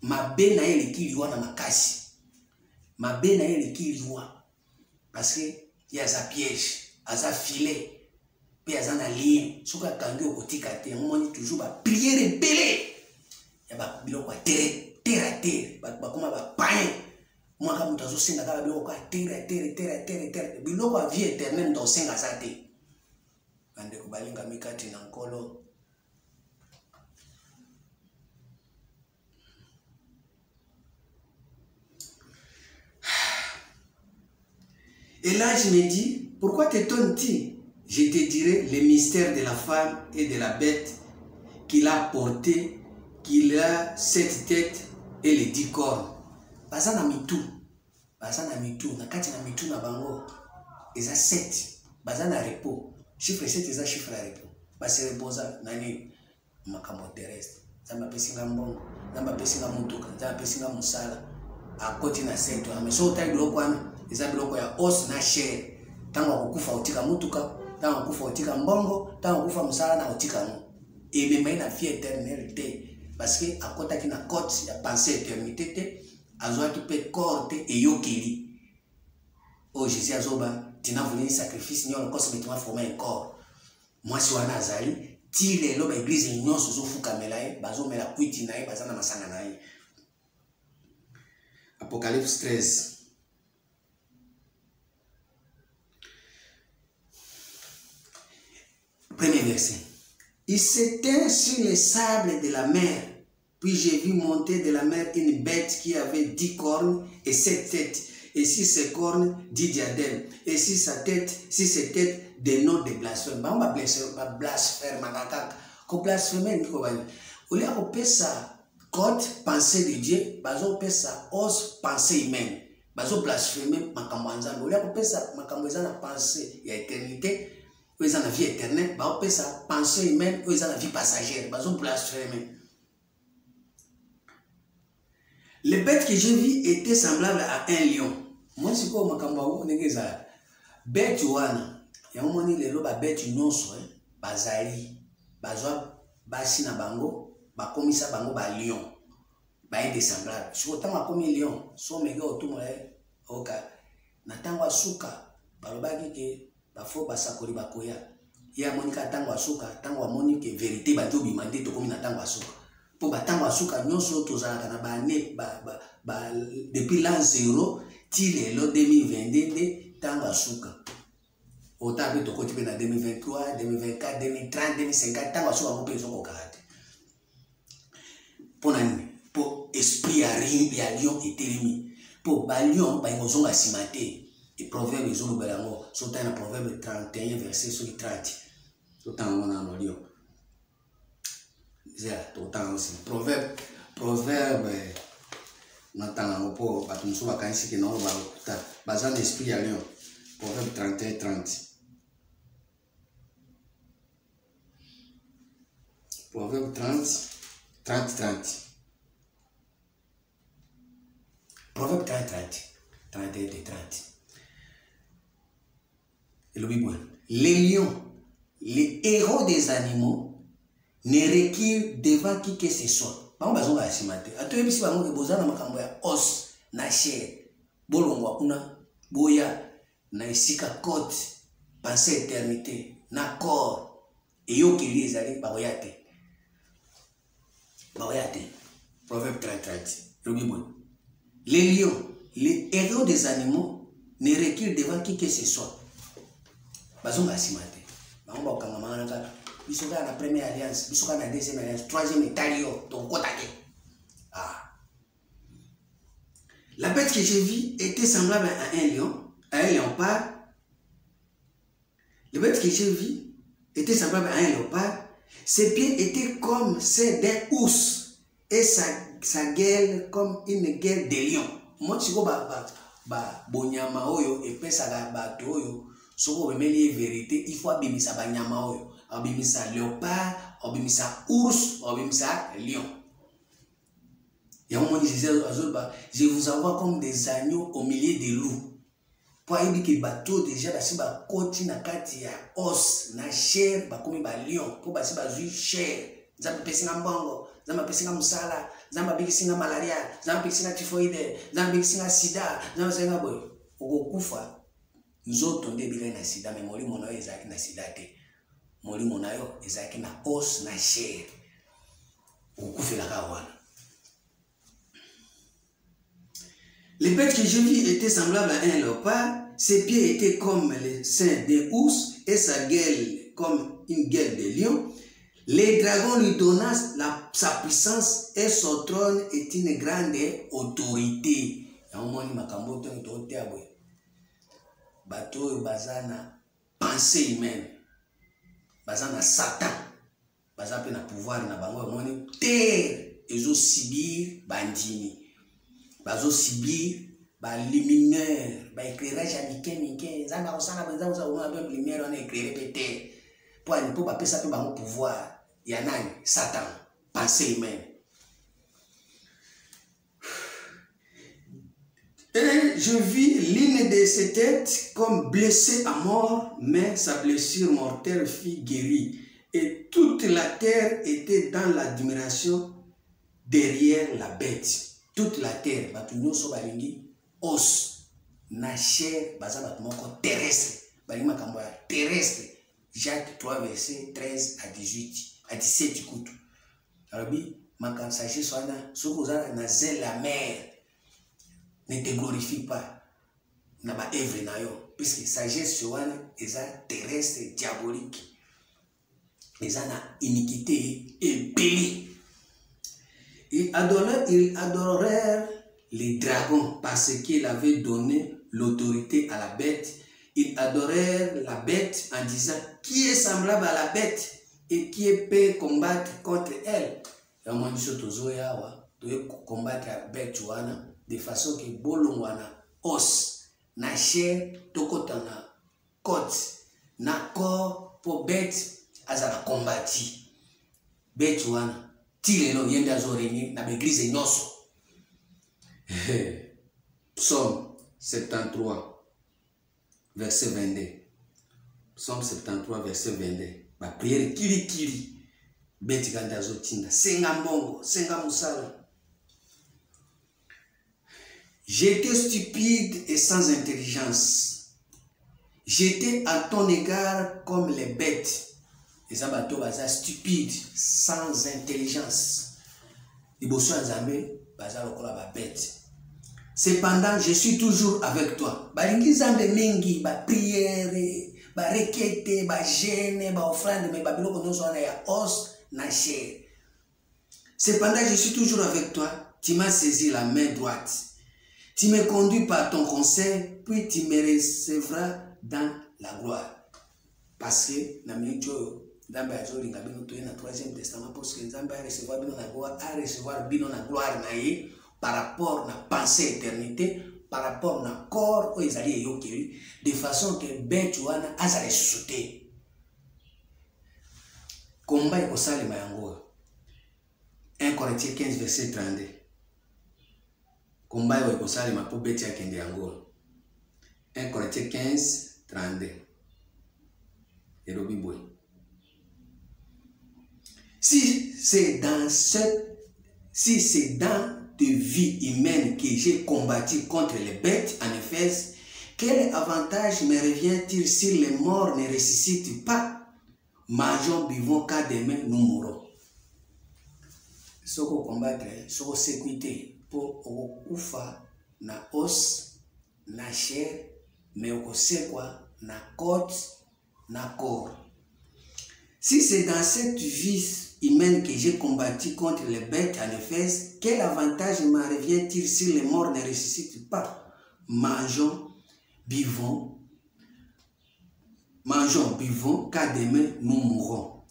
ma belle n'a eu qui lui na makasi. Ma belle n'a eu qui lui parce que il y a sa piège, à sa filet. Puis il y a un lien, ce qu'on a quand au côté caté, on dit toujours ba prier rebelle. Il y a ba biloko terre à terre, ba comment ba pain. Moi quand on senga ka biloko terre. Biloko a vie éternelle dans senga sa te. Bande ko balinga mikati na nkolo. Et là je me dis, pourquoi t'étonnes-tu? Je te dirai le mystère de la femme et de la bête qu'il a porté, qu'il a 7 têtes et les 10 cornes. Baza na mitu, na kati na mitu na bango, eza 7, baza na repos. Chiffre 7 eza chiffre à repos. Basi reposa nani makambo terrestre. Zamba pesinga mbongo, zamba pesinga mutuka, zamba pesinga musala. A koti na 7, mais so tayi biloko wana, eza biloko ya os na chair. Tango akukufa utika mutuka, tango akukufa utika mbongo, tango akukufa musala na utika no. Et même il a vie éternité parce que à côté qui na côte il a pensé éternité azoa qui peut corps et yokeli. Oh Jésus azoba tina voulu sacrifice nyo ko se metuma former un corps. Moi si wana azali ti lelo ba église nyonso zo fuka melaye bazo mela kwiti naye bazana masanga naye. Apocalypse 13. Premier verset. Il s'éteint sur les sables de la mer. Puis j'ai vu monter de la mer une bête qui avait 10 cornes et 7 têtes. Et sur ses cornes, 10 diadèmes. Et sur sa tête, sur ses têtes, des noms de blasphème. On va blasphème. On blasphème. On a coupé sa côte, pensée de Dieu. On a coupé sa os, pensée humaine. On a blasphémé. On a coupé sa pensée. Il y a éternité. Ils ont la vie éternelle, bah on ça pensée humaine, ils ont la vie passagère, bah on blasphème. Les bêtes que j'ai vues étaient semblables à un lion. Moi c'est quoi makambo on ngeza bête wana. Ya moni lelo ba bête nyonso bazali, bazwa basi na bango, ba komisa bango ba lion. Ba est semblable. Si autant ma komi lion, so mega otumo oka na tango asuka, balobaki ke bafo basakoli bakoya ya monika tango asuka tango amoni ke vérité bazo bimande to komi na tango asuka po batango asuka nyonso tozalaka na ba depuis l'an 0 ti lelo 2022 tango asuka otape to koti pe na 2023 2024 2030 2050 tango asuka ko pe zoko kate po nani po esprit ya lion etelemi po ba lion ba ngozonga simate. Et proverbe ils ont belango sautant dans proverbe 31 verset sur 30 sautant on a no lion c'est autant aussi proverbe natanga po batumso bakanisi ke no ba bazan esprit ya lion proverbe 31 30 proverbe 30 proverbe 31 et 30. Les lions, les héros des animaux, ne reculent devant qui que ce soit. Par exemple, si vous avez os, na chair, bolongwa kuna, boya, na isika côte, pensée éternité, na corps, et yo qui les allez, baroyate. Proverbe 30. Les lions, les héros des animaux, ne reculent devant qui que ce soit. Bazonga simate. Baomba okangama kaka. Bisoka na première alliance, bisoka na deuxième alliance, troisième étalio, donc kotake. Ah. La bête que j'ai vue était semblable à un lion, à un léopard. La bête que j'ai vue était semblable à un léopard. Ses pieds étaient comme ceux d'un ours et sa gueule comme une gueule de lion. Moi si ko bonyama oyo et pesa ga bato oyo. Soko bemeli vérité, il faut abimisa banyama oyo. obimisa léopard, obimisa ours, obimisa lion. Et à un moment, je vous envoie comme des agneaux au milieu des loups. Pour aider que bateau déjà basi ba koti na kati ya os na chair ba komi ba lion pour basi ba zui chair zamba pesinga mbongo zamba pesinga musala zamba bikisinga malaria zamba bikisinga typhoide zamba bikisinga sida zamba senga boy okokufa nzoto nde bilai na sida mais molimo na yo ezaki na sida te molimo na yo ezaki na os na chair okufela ka wana. Les bêtes que je vis étaient semblables à un léopard, ses pieds étaient comme les seins d'un ours et sa gueule comme une gueule de lion. Les dragons lui donnant sa puissance et son trône est une grande autorité. Bateau bazana pensée humaine, bazana Satan, bazana na pouvoir na bango moni terre ezo sibir bandini. Bazo sibir ba lumineur ba éclairage à mike zanga osana banza on bien lumière on éclairer pété pour pas ça peut ba pouvoir ya nani Satan pensée humaine. Et je vis l'une de ses têtes comme blessée à mort, mais sa blessure mortelle fut guérie et toute la terre était dans l'admiration derrière la bête. Toute la terre, batunyo so balingi os na chair baza batumoko terrestre, balingi makambo ya terrestre. Jacques 3 verset 13 à 18 à 17 kutu. Arabi makambo sagesse swana soko za na zel la mer ne te glorifie pas na ba œuvre na yo puisque sagesse swana eza terrestre diabolique. Eza na iniquité et péché. Ils adorèrent les dragons parce qu'il avait donné l'autorité à la bête. Ils adorèrent la bête en disant qui est semblable à la bête et qui peut combattre contre elle. Et on dit de combattre la bête de façon que bolongwana os na chair tokotana côte na corps pour bête azana combati bête wana. Psaume 73, verset 22. Psaume 73, verset 22. Ma prière kiri kiri. Beti gandazo tinda. Senga mbongo, senga musala. J'étais stupide et sans intelligence. J'étais à ton égard comme les bêtes. Les abattoirs baza stupides, sans intelligence. Les bossons azamé baza lokola ba bête. Cependant, je suis toujours avec toi. Balingi zambe mingi, ba prière, ba requête, ba gêne, ba offrande, mais ba biloko nyonso wana ya os na chair. Cependant, je suis toujours avec toi. Tu m'as saisi la main droite. Tu me conduis par ton conseil, puis tu me recevras dans la gloire. Parce que na minute Nzambe azolinga bino toye na 3e testament parce que Nzambe a recevoir bino na gloire na ye par rapport na pensée éternité par rapport na corps o ezali eyokeli de façon que bête wana azali sauter combat ekosalema yango 1 Corinthiens 15 verset 32 combat ekosalema po bête akende yango 1 Corinthiens 15 32 elobi boy. Si c'est dans de vie humaine que j'ai combattu contre les bêtes en Éphèse, quel avantage me revient-il si les morts ne ressuscitent pas? Mangeons, buvons, car demain nous mourrons. Ce qu'on combattre, ce qu'on sécurité pour okufa na os, na chair, mais okosekwa na côte, na corps. Si c'est dans cette vie humaine que j'ai combattu contre les bêtes en Éphèse, quel avantage me revient-il si les morts ne ressuscitent pas? Mangeons, buvons, car demain nous mourrons.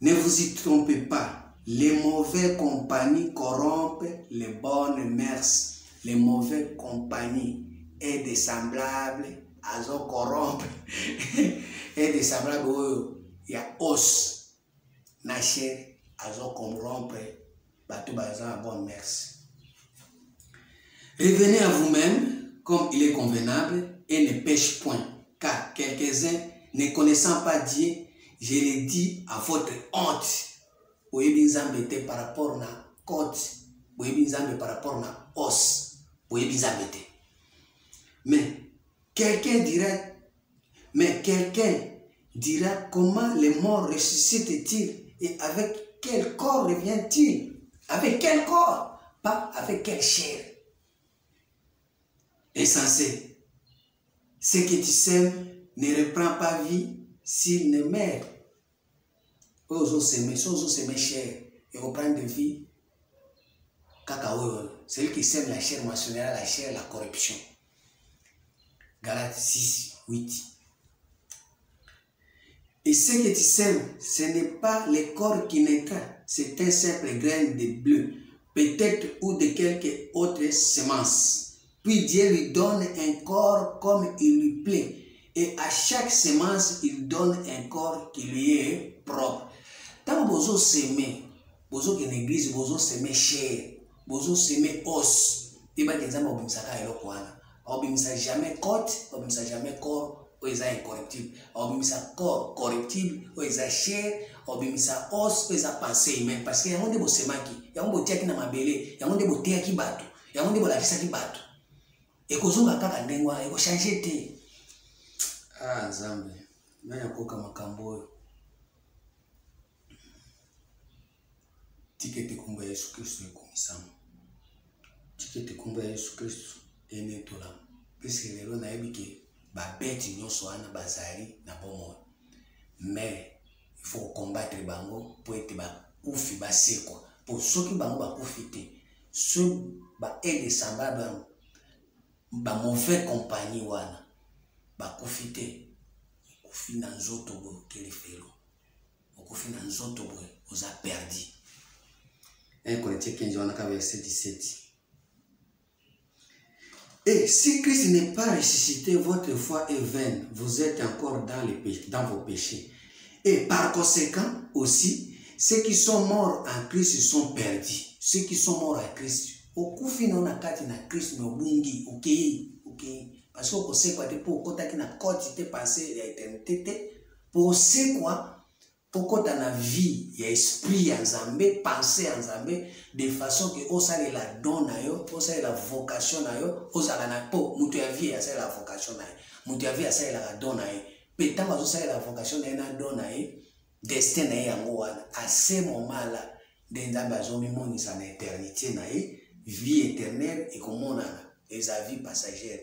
Ne vous y trompez pas, les mauvaises compagnies corrompent les bonnes mœurs. Les mauvaises compagnies et des semblables, elles corrompent et des semblables il y a os na chair azo corrompre bato baza bonne merci. Revenez à vous-même comme il est convenable et ne pêche point, car quelques-uns ne connaissant pas Dieu, je le dis à votre honte. Oyebi nzambe te par rapport na côte, oyebi nzambe par rapport na os, oyebi nzambe te. Mais quelqu'un dira comment les morts ressuscitent-ils et avec quel corps revient-il? Avec quel corps? Pas avec quelle chair. Insensé. Ce que tu sèmes ne reprend pas vie s'il ne meurt. Ozo chair et reprendre de vie. Celui qui sème la chair mentionnera la chair, la corruption. Galates 6, 8. Et ce que tu sèmes, ce n'est pas le corps qui naîtra, c'est un simple grain de bleu, peut-être ou de quelque autre semence. Puis Dieu lui donne un corps comme il lui plaît. Et à chaque semence, il donne un corps qui lui est propre. Tant que vous semez, vous avez une église, vous semez chair, vous semez os. Et bien, vous avez jamais côte, vous n'avez jamais corps, vous avez incorruptible. Vous avez corps corruptible, vous avez chair, vous avez os, vous avez pensée humaine. Parce qu'il y a des gens qui ont des gens qui ont des gens qui ont des gens qui ont des gens qui ont et kozonga kaka ndengwa eko changer te. Ah nzambe na yakoka makambo oyo tikete kumba Yesu Kristo ekomisama tikete kumba Yesu Kristo enetola puisque lelo nayebi ke babeti nyonso wana bazali na bomoi mais il faut combattre bango po ete bakufi basekwa po soki bango bakufi te so ba aide semblable ba mauvais compagnie wana ba kufite kufi na nzoto bo kelifelo okufi na nzoto bo oza perdu. 1 Corinthiens 15 wana ka verset 17. Et si Christ n'est pas ressuscité, votre foi est vaine, vous êtes encore dans vos péchés. Et par conséquent aussi, ceux qui sont morts en Christ sont perdus. Ceux qui sont morts en Christ okufi na nakati na Christ no bungi okay parce que on sait quoi te pour kota ki na côté te passer ya éternité te pour c'est quoi pour kota na vie ya esprit ya Nzambe penser ya Nzambe de façon que osale la don na yo osale la vocation na yo osala na po mutu ya vie ya sala la vocation na yo mutu ya vie ya sala la don na yo petanga osala la vocation na don na yo destin na yango wana à ce moment là de Nzambe azomimonisa na éternité na yo vie éternelle et comme on a les avis passagères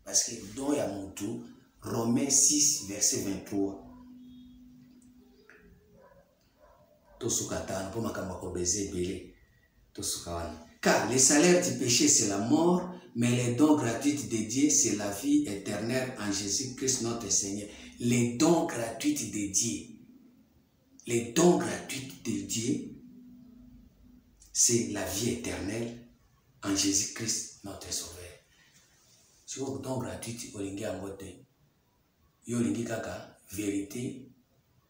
parce que dans Yamutu Romains 6 verset 23 car le salaire du péché c'est la mort mais les dons gratuits de Dieu c'est la vie éternelle en Jésus-Christ notre Seigneur. Les dons gratuits de Dieu, les dons gratuits de Dieu c'est la vie éternelle en Jésus-Christ, notre Sauveur. Si vous avez un don gratuit, vous avez un don kaka vérité,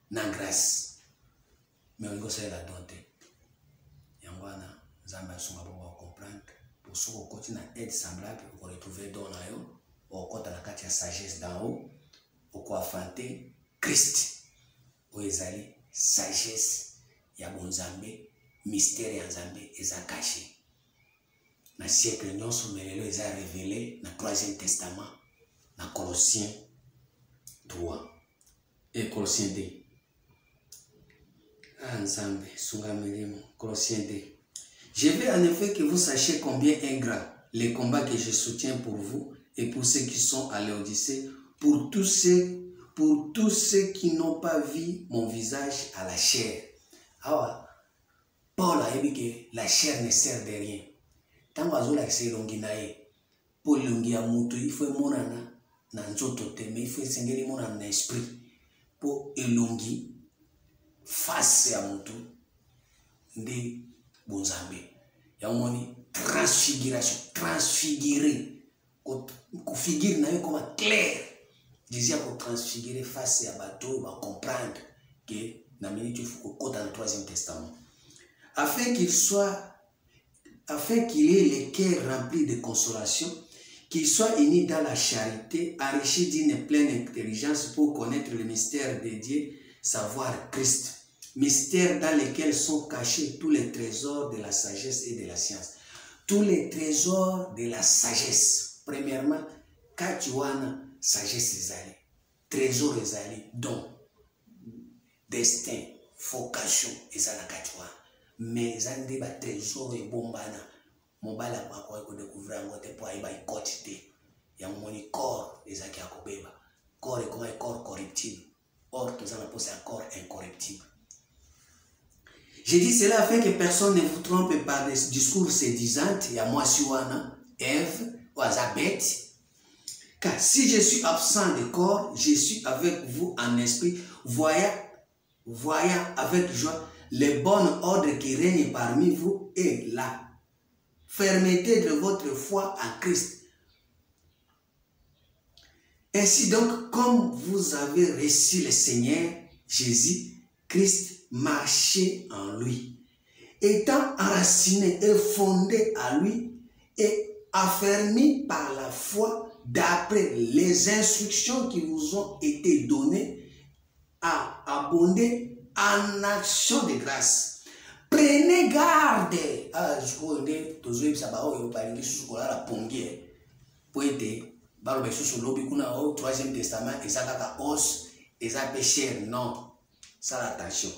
na grâce. Mais vous avez la don. Yangwana, Zamba Songa pour comprendre. Pour ceux qui continuent à être semblables, vous retrouvez don na yo, vous comptez la carte de sagesse d'en haut, vous affrontez Christ. Vous avez sagesse, yabon Zambé, mystère ya Nzambe eza caché. Na siècle nyonso melelo eza révélé na 3e testament na Colossiens 3 et Colossiens 2. Ah Nzambe sunga melimo Colossiens 2. Je veux en effet que vous sachiez combien ingrat les combats que je soutiens pour vous et pour ceux qui sont à l'Odyssée, pour tous ceux qui n'ont pas vu mon visage à la chair. Ah Paul a dit que la chair ne sert de rien. Tant que vous avez longi nae, pour longi à mutu, il faut monana na nzoto te, mais il faut sengeli monana na esprit pour elongi face à mutu de bonzambe. Ya moni transfiguration, transfigurer, ko figure na yo comme clair. Désir pour transfigurer face à bateau, va comprendre que na minute faut dans le Troisième Testament. Afin qu'il ait le cœur rempli de consolation, qu'il soit uni dans la charité, enrichi d'une pleine intelligence pour connaître le mystère de Dieu, savoir Christ. Mystère dans lequel sont cachés tous les trésors de la sagesse et de la science. Tous les trésors de la sagesse. Premièrement, Kachuana, sagesse ezali. Trésor ezali, don, destin, vocation ezala Kachuana. Mais ezali des trésors et bombana. Mobala kwa ko découvrir ngote po aiba ikotite. Ya moni corps ezaki akobeba. Corps est comme un corps corruptible. Or, tout ça n'a pas un corps incorruptible. J'ai dit cela afin que personne ne vous trompe par des discours séduisants. Il y a moi, Siwana, Ève, ou Azabeth. Car si je suis absent de corps, je suis avec vous en esprit, voyant avec joie les bonnes ordres qui règnent parmi vous et la fermeté de votre foi en Christ. Ainsi donc, comme vous avez reçu le Seigneur Jésus, Christ, marchez en lui, étant enraciné et fondé à lui et affermi par la foi d'après les instructions qui vous ont été données à abonder en action de grâce. Prenez garde. Ah, je connais, tous les sabaots, ils sont la pongier. Poété, barobe sous l'obi kuna au Troisième Testament, et ça kaka os, et ça péché, non. Ça l'attention.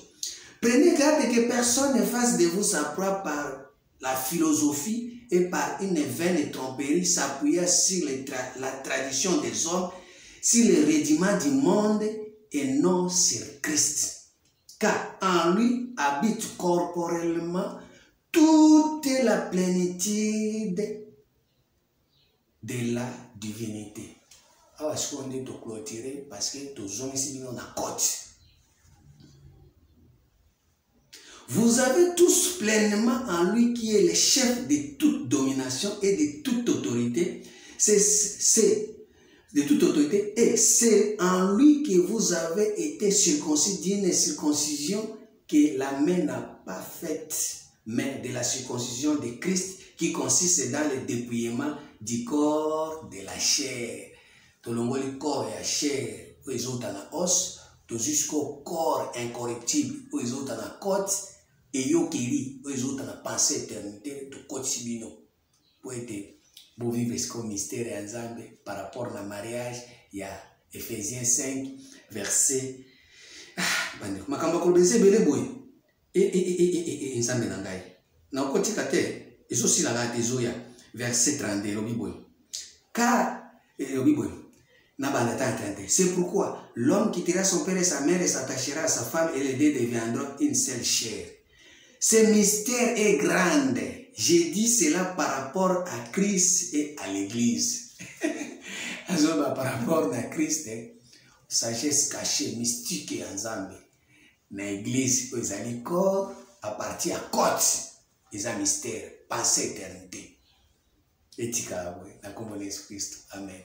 Prenez garde que personne ne fasse de vous sa proie par la philosophie et par une vaine tromperie s'appuyant sur la tradition des hommes, sur le rudiment du monde et non sur Christ. Car en lui habite corporellement toute la plénitude de la divinité. Alors, est-ce qu'on est clôturé parce que tous hommes ici, on a côte. Vous avez tous pleinement en lui qui est le chef de toute domination et de toute autorité. De toute autorité. Et c'est en lui que vous avez été circoncis d'une circoncision que la main n'a pas faite, mais de la circoncision de Christ qui consiste dans le dépouillement du corps de la chair. Tout le corps et la chair, ils ont dans la os, tout jusqu'au corps incorruptible, ils ont dans la côte. Et yokiri, ils ont la pensée éternité de Kotsibino. Pour être beau vivre ce mystère et ensemble par rapport au mariage, il y a Ephésiens 5, verset. Makamba kolbeze bele boy. Et ensemble nangai. Na okoti kate, eso si la gate zoya, verset 32, lobi boy. Car, lobi boy. C'est pourquoi l'homme quittera son père et sa mère et s'attachera à sa femme et les deux deviendront une seule chair. Ce mystère est grand. J'ai dit cela par rapport à Christ et à l'Église. Par rapport à Christ, sagesse cachée, mystique et ensemble. Dans l'Église, ils ont le corps à partir à côte. Ils ont mystère, pensée, éternité. Et tika, la communauté Christ. Amen.